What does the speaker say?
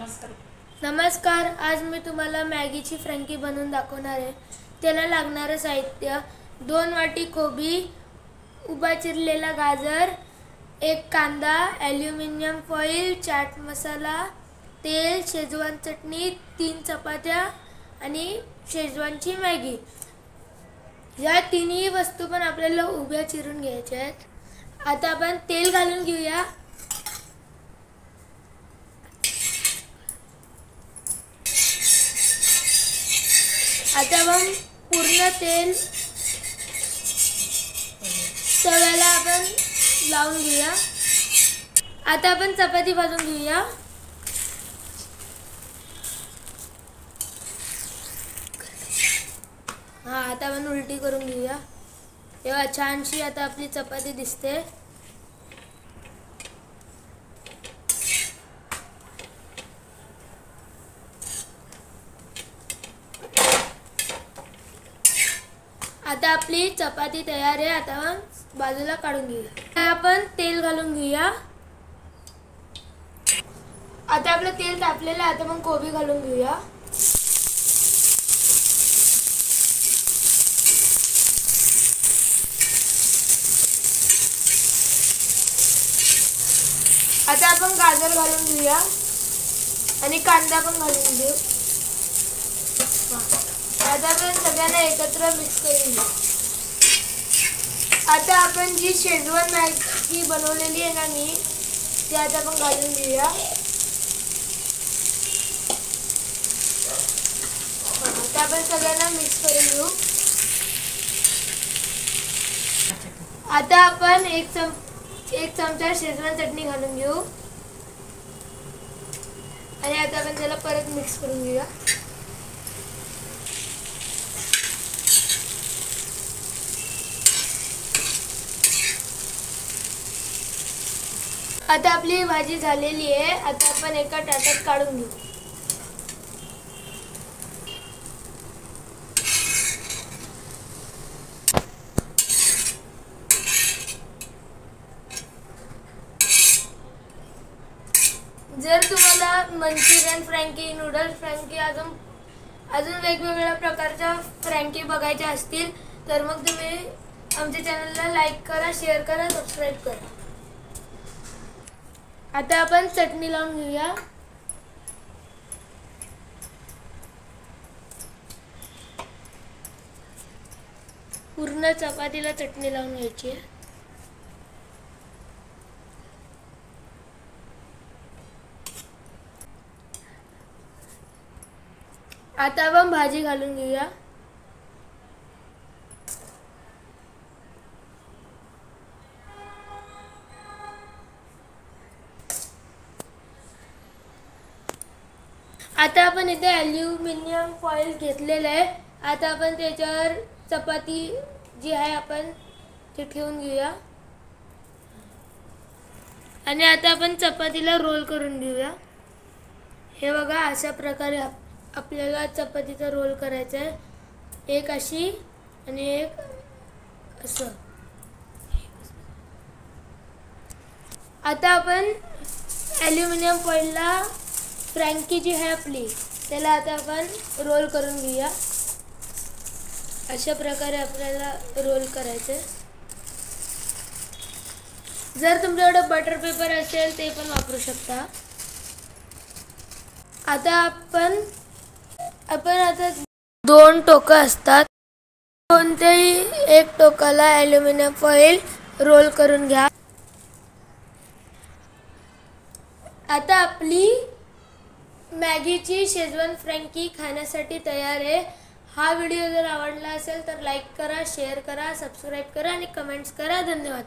नमस्कार, आज मी तुम्हाला मॅगीची फ्रँकी बनवून दाखवणार आहे। त्याला लागणारे साहित्य 2 वाटी कोबी, उभा चिरलेला गाजर, 1 कांदा, ॲल्युमिनियम फॉइल, चाट मसाला, तेल, शेजवान चटणी, 3 चपात्या आणि शेजवानची मॅगी। या तिन्ही वस्तू पण आपल्याला उभ्या चिरून घ्यायच्या आहेत। आता आपण तेल घालून घेऊया। आता आपण पूर्ण तेल तव्याला आपण लावून घेऊया। आता आपण चपाती भाजून घेऊया। आता आपण उलटी करून घेऊया। तेव्हा छानशी आता आपली चपाती दिसते। आता आपली चपाती तयार आहे। आता आपण बाजूला काढून घेऊया। आपण तेल घालून घेऊया। आता आपलं तेल तापलेलं आहे। आता आपण कोबी घालून घेऊया। आता आपण गाजर घालून घेऊया आणि कांदा पण घालून घेऊ। आता आपण सगळ्यांना एकत्र मिक्स करून घेऊ। आता आपण जी शेजवान मॅगी बनवलेली आहे ना मी, ती आता आपण घालून घेऊया। आता आपण सगळ्यांना मिक्स करून घेऊ। आता आपण एक चमचा शेजवान चटणी घालून घेऊ आणि आता आपण त्याला परत मिक्स करून घेऊया। आता आपली भाजी झालेली आहे। आता आपण एका ताटात काढून घेऊ। जर तुम्हाला मंचुरियन फ्रँकी, नूडल्स फ्रँकी, अजून वेगवेगळ्या प्रकारच्या फ्रँकी बघायच्या असतील तर मग तुम्ही आमच्या चॅनलला लाईक करा, शेअर करा, सबस्क्राईब करा। आता आपण चटणी लावून घेऊया। पूर्ण चपातीला चटणी लावून घ्यायची आहे। आता आपण भाजी घालून घेऊया। आता आपण इथे ॲल्युमिनियम फॉइल घेतलेलं आहे। आता आपण त्याच्यावर चपाती जी आहे आपण ते ठेवून घेऊया आणि आता आपण चपातीला रोल करून घेऊया। हे बघा, अशा प्रकारे आपल्याला चपातीचा रोल करायचा आहे। एक अशी आणि एक असं। आता आपण ॲल्युमिनियम फॉइलला फ्रँकी जी आहे आपली, त्याला आता आपण रोल करून घेऊया। अशा प्रकारे आपल्याला रोल करायचं आहे। जर तुमच्याकडे बटर पेपर असेल ते पण वापरू शकता। आता आपण आता 2 टोकं असतात, कोणत्याही एक टोकाला ॲल्युमिनियम फॉइल रोल करून घ्या। आता आपली मॅगीची शेजवान फ्रँकी खाण्यासाठी तयार आहे। हा व्हिडिओ जर आवडला असेल तर लाईक करा, शेअर करा, सबस्क्राईब करा आणि कमेंट्स करा। धन्यवाद।